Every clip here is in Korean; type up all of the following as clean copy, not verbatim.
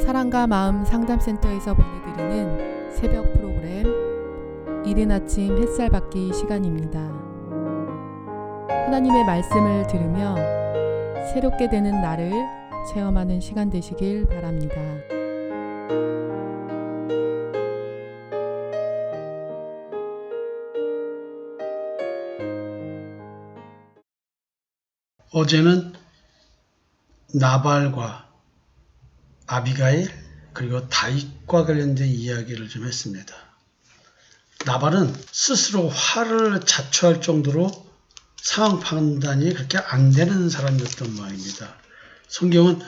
사랑과 마음 상담센터에서 보내드리는 새벽 프로그램 이른 아침 햇살 받기 시간입니다. 하나님의 말씀을 들으며 새롭게 되는 나를 체험하는 시간 되시길 바랍니다. 어제는 나발과 아비가일 그리고 다윗과 관련된 이야기를 좀 했습니다. 나발은 스스로 화를 자초할 정도로 상황 판단이 그렇게 안 되는 사람이었던 모양입니다. 성경은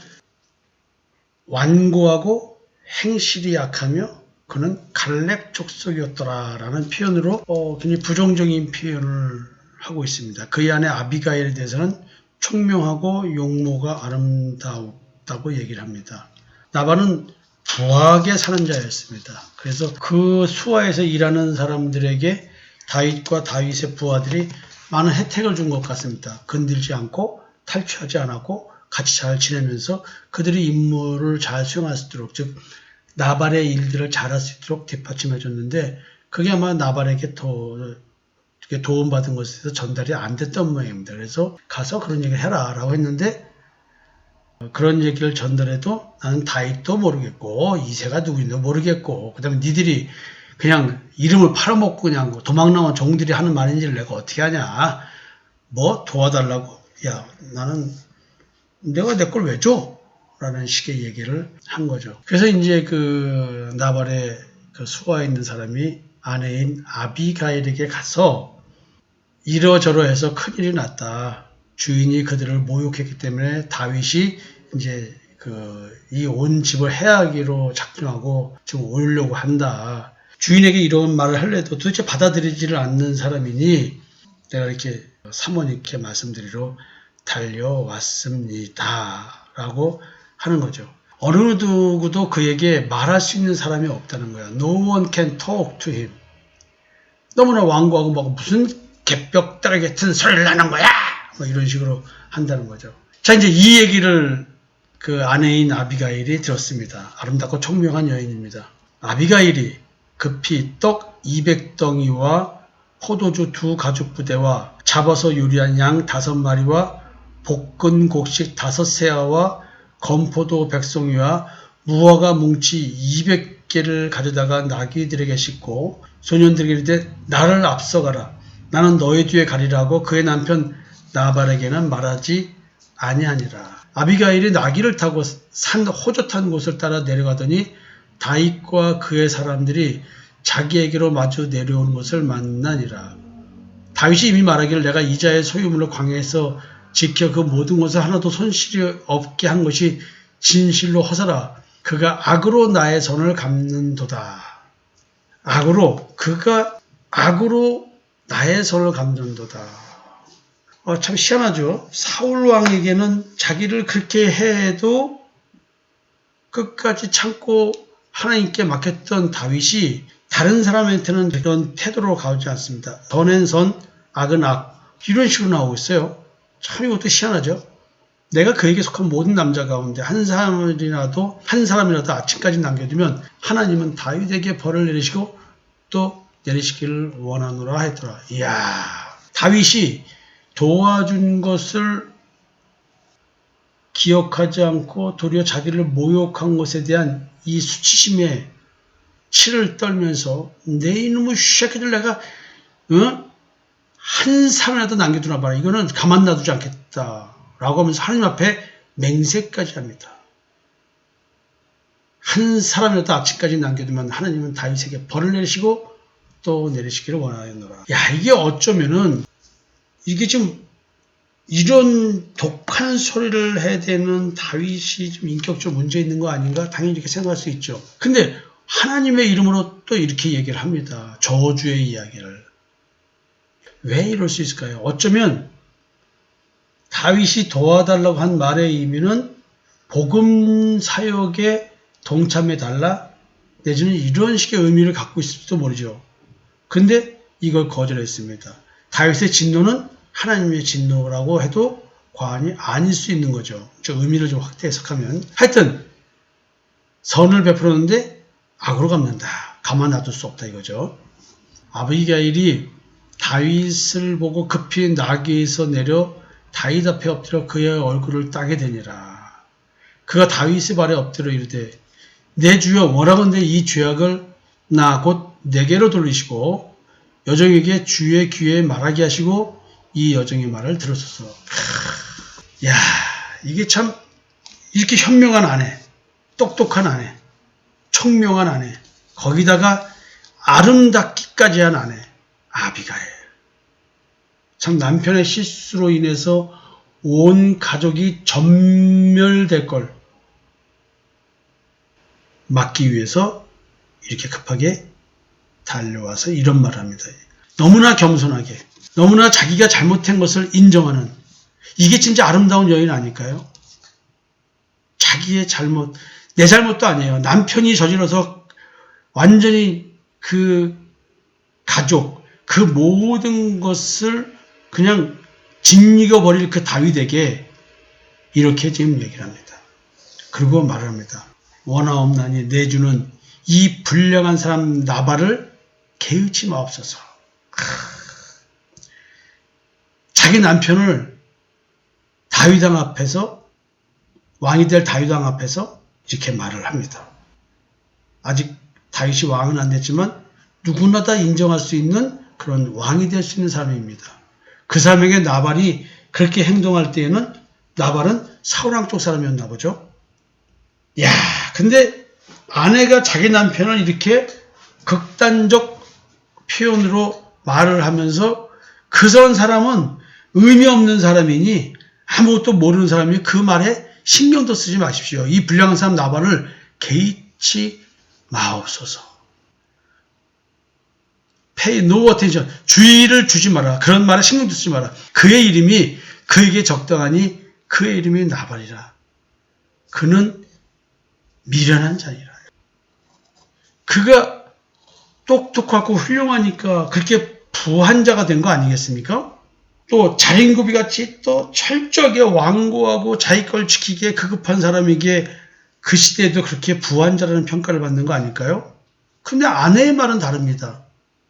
완고하고 행실이 약하며 그는 갈렙 족속이었더라라는 표현으로 굉장히 부정적인 표현을 하고 있습니다. 그의 아내 아비가일에 대해서는 총명하고 용모가 아름다웠다고 얘기를 합니다. 나발은 부하게 사는 자였습니다. 그래서 그 수하에서 일하는 사람들에게 다윗과 다윗의 부하들이 많은 혜택을 준 것 같습니다. 건들지 않고 탈취하지 않았고 같이 잘 지내면서 그들의 임무를 잘 수행할 수 있도록, 즉 나발의 일들을 잘할 수 있도록 뒷받침해 줬는데 그게 아마 나발에게 도움받은 것에서 전달이 안 됐던 모양입니다. 그래서 가서 그런 얘기를 해라 라고 했는데 그런 얘기를 전달해도 나는 다윗도 모르겠고 이새가 누구인지도 모르겠고 그 다음에 니들이 그냥 이름을 팔아먹고 그냥 도망나온 종들이 하는 말인지를 내가 어떻게 하냐, 뭐 도와달라고, 야 나는 내가 내 걸 왜 줘? 라는 식의 얘기를 한 거죠. 그래서 이제 그 나발의 그 수하에 있는 사람이 아내인 아비가일에게 가서 이러저러해서 큰일이 났다. 주인이 그들을 모욕했기 때문에 다윗이 이제 이 온 집을 해하기로 작정하고 지금 오려고 한다. 주인에게 이런 말을 하려도 도대체 받아들이지를 않는 사람이니 내가 이렇게 사모님께 말씀드리러 달려왔습니다. 라고 하는 거죠. 어느 누구도 그에게 말할 수 있는 사람이 없다는 거야. No one can talk to him. 너무나 완고하고 막 무슨 개벽다리 같은 소리를 하는 거야! 뭐 이런 식으로 한다는 거죠. 자, 이제 이 얘기를 그 아내인 아비가일이 들었습니다. 아름답고 총명한 여인입니다. 아비가일이 급히 떡 200덩이와 포도주 2가죽부대와 잡아서 요리한 양 5마리와 볶은 곡식 5세아와 건포도 100송이와 무화과 뭉치 200개를 가져다가 나귀들에게 싣고 소년들에게 이르되 나를 앞서가라. 나는 너희 뒤에 가리라고 그의 남편 나발에게는 말하지 아니하니라. 아비가일이 나귀를 타고 산 호젓한 곳을 따라 내려가더니 다윗과 그의 사람들이 자기에게로 마주 내려오는 것을 만나니라. 다윗이 이미 말하기를 내가 이자의 소유물을 광야에서 지켜 그 모든 것을 하나도 손실이 없게 한 것이 진실로 허사라. 그가 악으로 나의 손을 갚는도다. 그가 악으로 나의 손을 갚는도다. 참 희한하죠. 사울 왕에게는 자기를 그렇게 해도 끝까지 참고 하나님께 맡겼던 다윗이 다른 사람한테는 그런 태도로 가지 않습니다. 선은 선, 악은 악, 이런 식으로 나오고 있어요. 참 이것도 희한하죠. 내가 그에게 속한 모든 남자 가운데 한 사람이라도 아침까지 남겨두면 하나님은 다윗에게 벌을 내리시고 또 내리시기를 원하노라 했더라. 이야, 다윗이 도와준 것을 기억하지 않고 도리어 자기를 모욕한 것에 대한 이 수치심에 치를 떨면서 내 이놈의 새끼들 내가 한 사람이라도 남겨두나 봐라. 이거는 가만 놔두지 않겠다. 라고 하면서 하나님 앞에 맹세까지 합니다. 한 사람이라도 아침까지 남겨두면 하나님은 다윗에게 벌을 내리시고 또 내리시기를 원하노라. 야, 이게 어쩌면은 이게 좀 이런 독한 소리를 해야 되는 다윗이 좀 인격적으로 문제 있는 거 아닌가? 당연히 이렇게 생각할 수 있죠. 근데 하나님의 이름으로 또 이렇게 얘기를 합니다. 저주의 이야기를. 왜 이럴 수 있을까요? 어쩌면 다윗이 도와달라고 한 말의 의미는 복음 사역에 동참해달라 내지는 이런 식의 의미를 갖고 있을지도 모르죠. 근데 이걸 거절했습니다. 다윗의 진노는 하나님의 진노라고 해도 과언이 아닐 수 있는 거죠. 저 의미를 좀 확대 해석하면. 하여튼 선을 베풀었는데 악으로 갚는다. 가만 놔둘 수 없다 이거죠. 아비가일이 다윗을 보고 급히 나귀에서 내려 다윗 앞에 엎드려 그의 얼굴을 따게 되니라. 그가 다윗의 발에 엎드려 이르되 내 주여 원하건대 이 죄악을 나 곧 내게로 돌리시고 여종에게 주의 귀에 말하게 하시고 이 여종의 말을 들으소서. 야, 이게 참 이렇게 현명한 아내, 똑똑한 아내, 청명한 아내, 거기다가 아름답기까지 한 아내 아비가일. 참 남편의 실수로 인해서 온 가족이 전멸될 걸 막기 위해서 이렇게 급하게 달려와서 이런 말을 합니다. 너무나 겸손하게, 너무나 자기가 잘못한 것을 인정하는, 이게 진짜 아름다운 여인 아닐까요? 자기의 잘못, 내 잘못도 아니에요. 남편이 저질러서 완전히 그 가족, 그 모든 것을 그냥 짓이겨버릴 그 다윗에게 이렇게 지금 얘기를 합니다. 그리고 말을 합니다. 원하옵나니 내 주는 이 불량한 사람 나발을 개의치 마옵소서. 자기 남편을 다윗왕 앞에서, 왕이 될 다윗왕 앞에서 이렇게 말을 합니다. 아직 다윗이 왕은 안 됐지만 누구나 다 인정할 수 있는 그런 왕이 될 수 있는 사람입니다. 그 사람에게 나발이 그렇게 행동할 때에는 나발은 사울왕 쪽 사람이었나 보죠. 야, 근데 아내가 자기 남편을 이렇게 극단적 표현으로 말을 하면서 그 사람은 의미 없는 사람이니 아무것도 모르는 사람이 그 말에 신경도 쓰지 마십시오. 이 불량한 사람 나발을 개의치 마옵소서. Pay no attention. 주의를 주지 마라. 그런 말에 신경도 쓰지 마라. 그의 이름이 그에게 적당하니 그의 이름이 나발이라. 그는 미련한 자니라. 그가 똑똑하고 훌륭하니까 그렇게 부한 자가 된 거 아니겠습니까? 또 자린고비 같이 또 철저하게 완고하고 자기 걸 지키기에 급급한 사람에게 그 시대에도 그렇게 부한 자라는 평가를 받는 거 아닐까요? 근데 아내의 말은 다릅니다.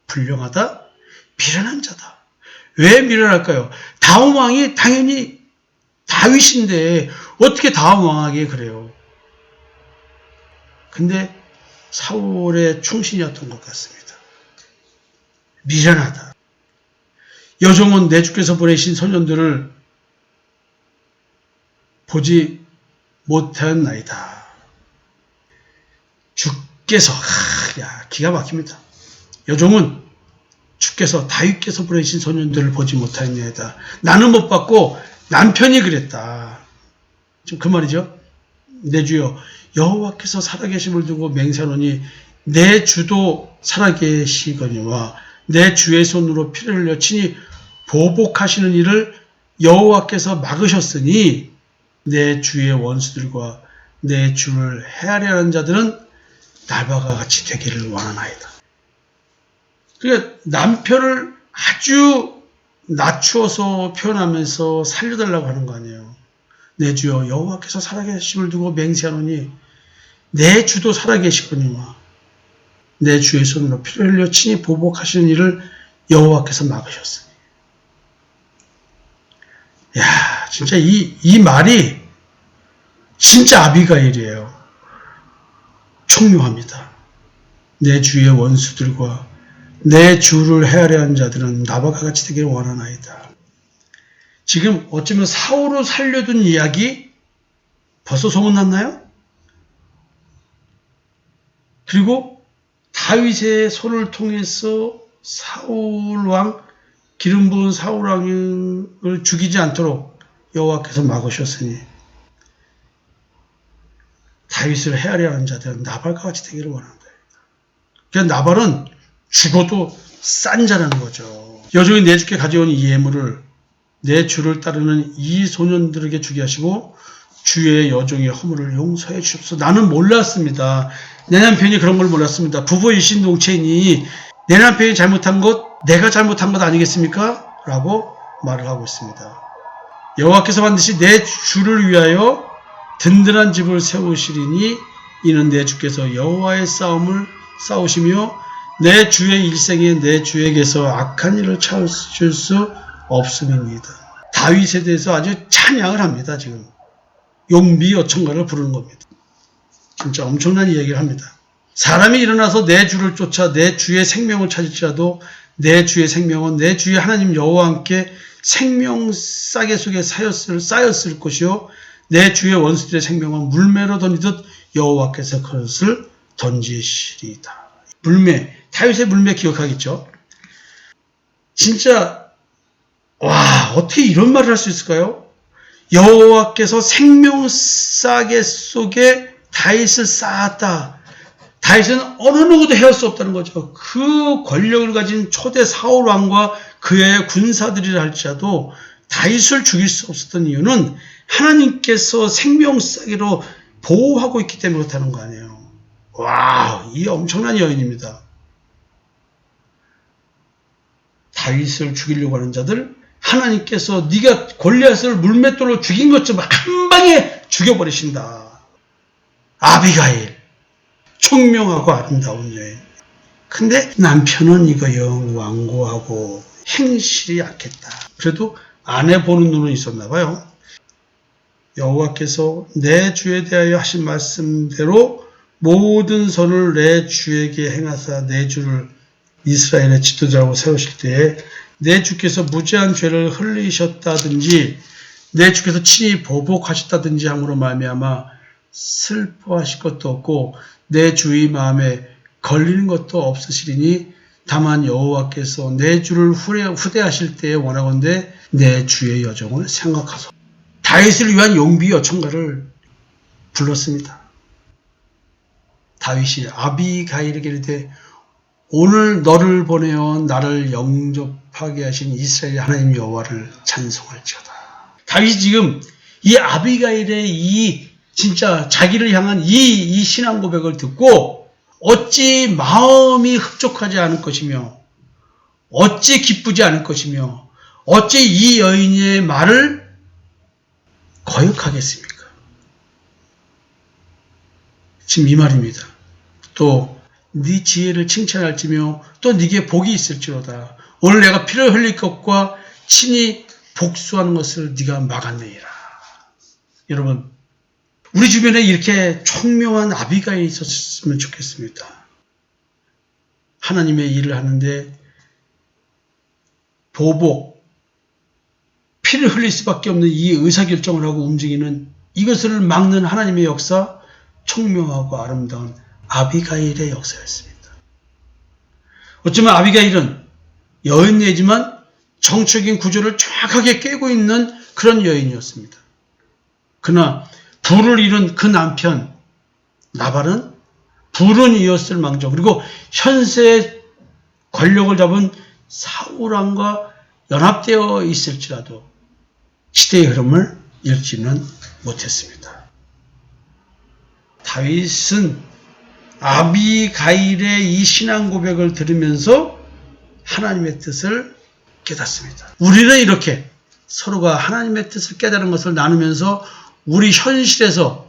불량하다, 미련한 자다. 왜 미련할까요? 다음 왕이 당연히 다윗인데 어떻게 다음 왕에게 그래요? 근데 사울의 충신이었던 것 같습니다. 미련하다. 여종은 내 주께서 보내신 소년들을 보지 못하였나이다. 주께서, 야, 기가 막힙니다. 여종은 주께서, 다윗께서 보내신 소년들을 보지 못하였나이다. 나는 못 봤고 남편이 그랬다. 지금 그 말이죠. 내 주여 여호와께서 살아계심을 두고 맹세하노니 내 주도 살아계시거니와 내 주의 손으로 피를 흘려 친히 보복하시는 일을 여호와께서 막으셨으니 내 주의 원수들과 내 주를 헤아려 하는 자들은 날과 같이 되기를 원하나이다. 그러니까 남편을 아주 낮추어서 표현하면서 살려달라고 하는 거 아니에요. 내 주여 여호와께서 살아계심을 두고 맹세하노니 내 주도 살아계시거니와 내 주의 손으로 피를 흘려 친히 보복하시는 일을 여호와께서 막으셨으니. 야, 진짜 이 말이 진짜 아비가일이에요. 총명합니다. 내 주의 원수들과 내 주를 헤아려 한 자들은 나와 같이 되기를 원하나이다. 지금 어쩌면 사울을 살려둔 이야기 벌써 소문났나요? 그리고 다윗의 손을 통해서 사울왕, 기름 부은 사울왕을 죽이지 않도록 여호와께서 막으셨으니 다윗을 헤아려 하는 자들은 나발과 같이 되기를 원한다. 그러니까 나발은 죽어도 싼 자라는 거죠. 여종이 내 주께 가져온 이 예물을 내 주를 따르는 이 소년들에게 주게 하시고 주의 여종의 허물을 용서해 주십시오. 나는 몰랐습니다. 내 남편이 그런 걸 몰랐습니다. 부부 일심동체이니 내 남편이 잘못한 것, 내가 잘못한 것 아니겠습니까? 라고 말을 하고 있습니다. 여호와께서 반드시 내 주를 위하여 든든한 집을 세우시리니 이는 내 주께서 여호와의 싸움을 싸우시며 내 주의 일생에 내 주에게서 악한 일을 찾으실 수 없음입니다. 다윗에 대해서 아주 찬양을 합니다. 지금 용비어천가를 부르는 겁니다. 진짜 엄청난 이야기를 합니다. 사람이 일어나서 내 주를 쫓아 내 주의 생명을 찾을지라도 내 주의 생명은 내 주의 하나님 여호와와 함께 생명 싸개 속에 쌓였을 것이요 내 주의 원수들의 생명은 물매로 던지듯 여호와께서 그것을 던지시리이다. 물매, 다윗의 물매 기억하겠죠? 진짜 와, 어떻게 이런 말을 할 수 있을까요? 여호와께서 생명 싸개 속에 다윗을 쌓았다. 다윗은 어느 누구도 헤어할 수 없다는 거죠. 그 권력을 가진 초대 사울 왕과 그의 군사들이라 할지라도 다윗을 죽일 수 없었던 이유는 하나님께서 생명 싸개로 보호하고 있기 때문에 그렇다는 거 아니에요. 와, 이 엄청난 여인입니다. 다윗을 죽이려고 하는 자들, 하나님께서 네가 골리앗을 물맷돌로 죽인 것처럼 한 방에 죽여버리신다. 아비가일, 총명하고 아름다운 여인. 근데 남편은 이거 영 완고하고 행실이 약했다. 그래도 아내 보는 눈은 있었나 봐요. 여호와께서 내 주에 대하여 하신 말씀대로 모든 선을 내 주에게 행하사 내 주를 이스라엘의 지도자로 세우실 때에 내 주께서 무죄한 죄를 흘리셨다든지 내 주께서 친히 보복하셨다든지 함으로 말미암아 슬퍼하실 것도 없고 내 주의 마음에 걸리는 것도 없으시리니 다만 여호와께서 내 주를 후대하실 때에 원하건대 내 주의 여정을 생각하소서. 다윗을 위한 용비 여청가를 불렀습니다. 다윗이 아비가일에게 이르되 오늘 너를 보내어 나를 영접하게 하신 이스라엘 하나님 여호와를 찬송할지어다. 다윗이 지금 이 아비가일의 이 진짜 자기를 향한 이 신앙 고백을 듣고 어찌 마음이 흡족하지 않을 것이며 어찌 기쁘지 않을 것이며 어찌 이 여인의 말을 거역하겠습니까? 지금 이 말입니다. 또 네 지혜를 칭찬할지며 또 네게 복이 있을지로다. 오늘 내가 피를 흘릴 것과 친히 복수하는 것을 네가 막았느니라. 여러분, 우리 주변에 이렇게 총명한 아비가일이 있었으면 좋겠습니다. 하나님의 일을 하는데 보복, 피를 흘릴 수밖에 없는 이 의사결정을 하고 움직이는 이것을 막는 하나님의 역사, 총명하고 아름다운 아비가일의 역사였습니다. 어쩌면 아비가일은 여인이지만 정적인 구조를 정확하게 깨고 있는 그런 여인이었습니다. 그러나 부를 잃은 그 남편 나발은 불은 이었을 망정 그리고 현세의 권력을 잡은 사울왕과 연합되어 있을지라도 시대의 흐름을 읽지는 못했습니다. 다윗은 아비가일의 이 신앙 고백을 들으면서 하나님의 뜻을 깨닫습니다. 우리는 이렇게 서로가 하나님의 뜻을 깨달은 것을 나누면서 우리 현실에서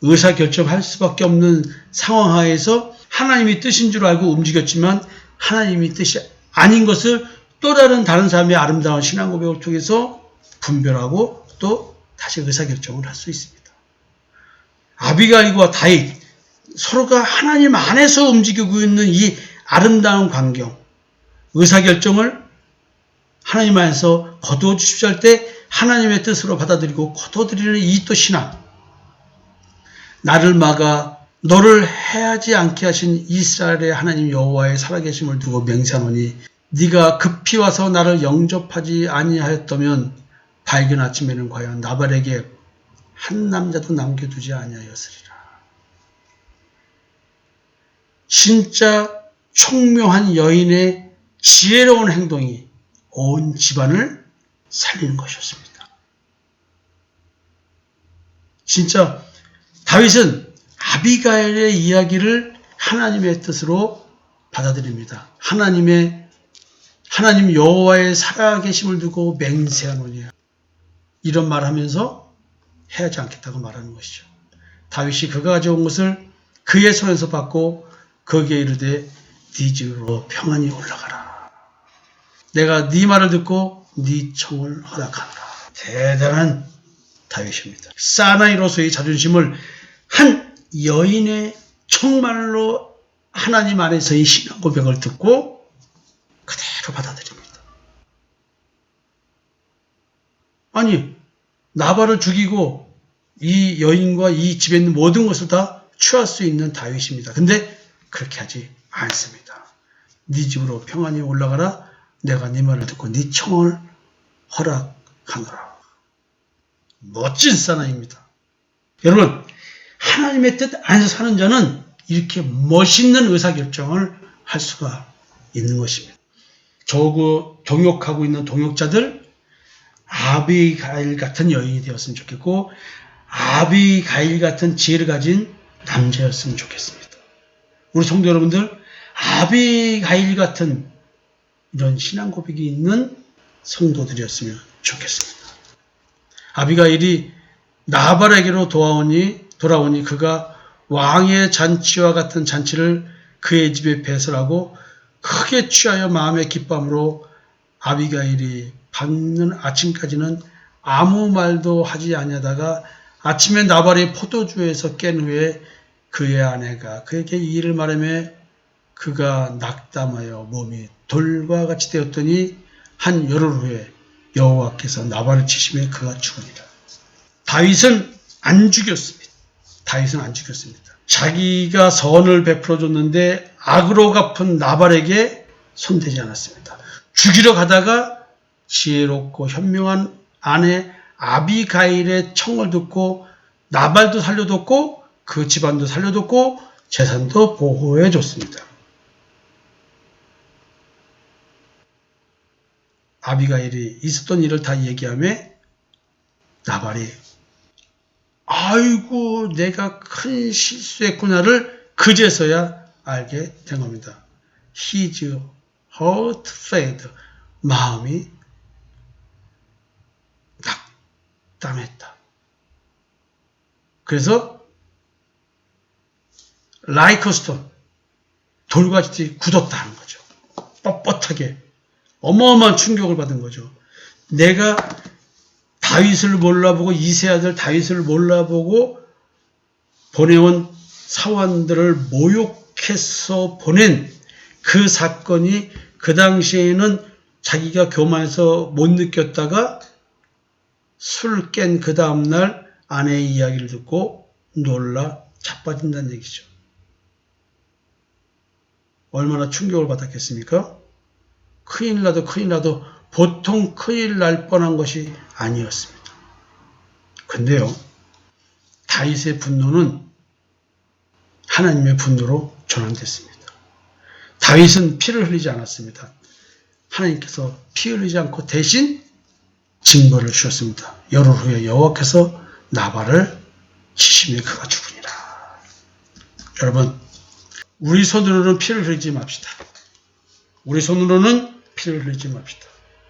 의사결정할 수밖에 없는 상황 하에서 하나님이 뜻인 줄 알고 움직였지만 하나님이 뜻이 아닌 것을 또 다른 사람의 아름다운 신앙 고백을 통해서 분별하고 또 다시 의사결정을 할 수 있습니다. 아비가일과 다윗 서로가 하나님 안에서 움직이고 있는 이 아름다운 광경, 의사결정을 하나님 안에서 거두어 주십시오 할 때 하나님의 뜻으로 받아들이고 거둬들이는 이 또 신앙. 나를 막아 너를 해하지 않게 하신 이스라엘의 하나님 여호와의 살아계심을 두고 맹세하노니 네가 급히 와서 나를 영접하지 아니하였다면 밝은 아침에는 과연 나발에게 한 남자도 남겨두지 아니하였으리라. 진짜 총명한 여인의 지혜로운 행동이 온 집안을 살리는 것이었습니다. 진짜 다윗은 아비가일의 이야기를 하나님의 뜻으로 받아들입니다. 하나님 여호와의 살아계심을 두고 맹세하노니 이런 말하면서 해하지 않겠다고 말하는 것이죠. 다윗이 그가 가져온 것을 그의 손에서 받고 거기에 이르되 네 집으로 평안히 올라가라. 내가 네 말을 듣고 네 청을 허락하노라. 대단한 다윗입니다. 사나이로서의 자존심을 한 여인의 정말로 하나님 안에서의 신앙 고백을 듣고 그대로 받아들입니다. 아니, 나발을 죽이고 이 여인과 이 집에 있는 모든 것을 다 취할 수 있는 다윗입니다. 근데 그렇게 하지 않습니다. 네 집으로 평안히 올라가라. 내가 네 말을 듣고 네 청을 허락하노라. 멋진 사나이입니다. 여러분, 하나님의 뜻 안에서 사는 자는 이렇게 멋있는 의사결정을 할 수가 있는 것입니다. 저그 동역하고 있는 동역자들, 아비가일 같은 여인이 되었으면 좋겠고 아비가일 같은 지혜를 가진 남자였으면 좋겠습니다. 우리 성도 여러분들, 아비가일 같은 이런 신앙 고백이 있는 성도들이었으면 좋겠습니다. 아비가일이 나발에게로 돌아오니 그가 왕의 잔치와 같은 잔치를 그의 집에 배설하고 크게 취하여 마음의 기쁨으로 아비가일이 받는 아침까지는 아무 말도 하지 아니하다가 아침에 나발이 포도주에서 깬 후에 그의 아내가 그에게 이 일을 말하며 그가 낙담하여 몸이 돌과 같이 되었더니 한 열흘 후에 여호와께서 나발을 치시며 그가 죽으니라. 다윗은 안 죽였습니다. 자기가 선을 베풀어 줬는데 악으로 갚은 나발에게 손대지 않았습니다. 죽이러 가다가 지혜롭고 현명한 아내 아비가일의 청을 듣고 나발도 살려뒀고 그 집안도 살려뒀고 재산도 보호해 줬습니다. 아비가일이 있었던 일을 다 얘기하며 나발이 아이고 내가 큰 실수했구나를 그제서야 알게 된 겁니다. His heart failed. 마음이 낙담했다. 그래서 like a stone, 돌같이 굳었다는 거죠. 뻣뻣하게 어마어마한 충격을 받은 거죠. 내가 다윗을 몰라보고 이세 아들 다윗을 몰라보고 보내온 사원들을 모욕해서 보낸 그 사건이 그 당시에는 자기가 교만해서 못 느꼈다가 술 깬 그 다음날 아내의 이야기를 듣고 놀라 자빠진다는 얘기죠. 얼마나 충격을 받았겠습니까? 큰일 나도 보통 큰일 날 뻔한 것이 아니었습니다. 근데요, 다윗의 분노는 하나님의 분노로 전환됐습니다. 다윗은 피를 흘리지 않았습니다. 하나님께서 피 흘리지 않고 대신 징벌을 주셨습니다. 열흘 후에 여호와께서 나발을 치시며 그가 죽으니라. 여러분, 우리 손으로는 피를 흘리지 맙시다.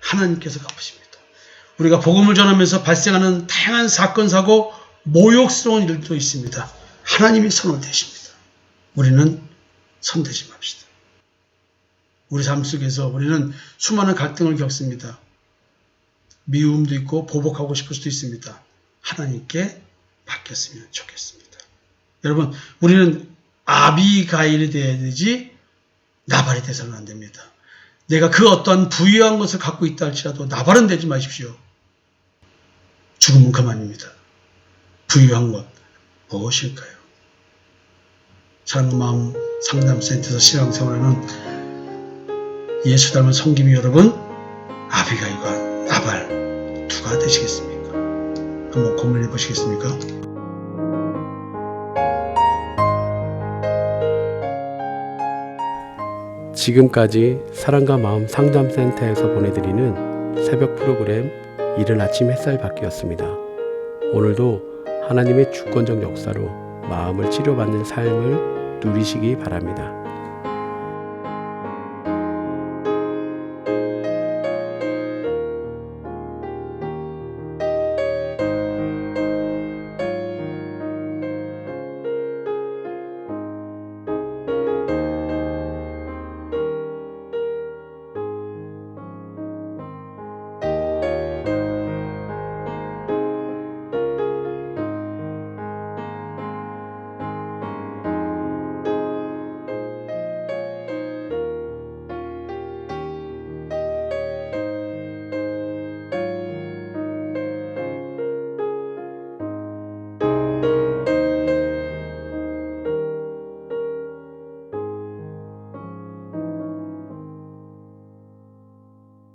하나님께서 갚으십니다. 우리가 복음을 전하면서 발생하는 다양한 사건, 사고, 모욕스러운 일들도 있습니다. 하나님이 선을 대십니다. 우리는 손대지 맙시다. 우리 삶 속에서 우리는 수많은 갈등을 겪습니다. 미움도 있고 보복하고 싶을 수도 있습니다. 하나님께 맡겼으면 좋겠습니다. 여러분, 우리는 아비가일이 되어야 되지 나발이 돼서는 안 됩니다. 내가 그 어떠한 부유한 것을 갖고 있다 할지라도 나발은 되지 마십시오. 죽으면 그만입니다. 부유한 것 무엇일까요? 사랑마음 상담센터에서 신앙생활하는 예수 닮은 성김이 여러분, 아비가일과 나발 누가 되시겠습니까? 한번 고민해 보시겠습니까? 지금까지 사랑과 마음 상담센터에서 보내드리는 새벽 프로그램 이른 아침 햇살 받기였습니다. 오늘도 하나님의 주권적 역사로 마음을 치료받는 삶을 누리시기 바랍니다.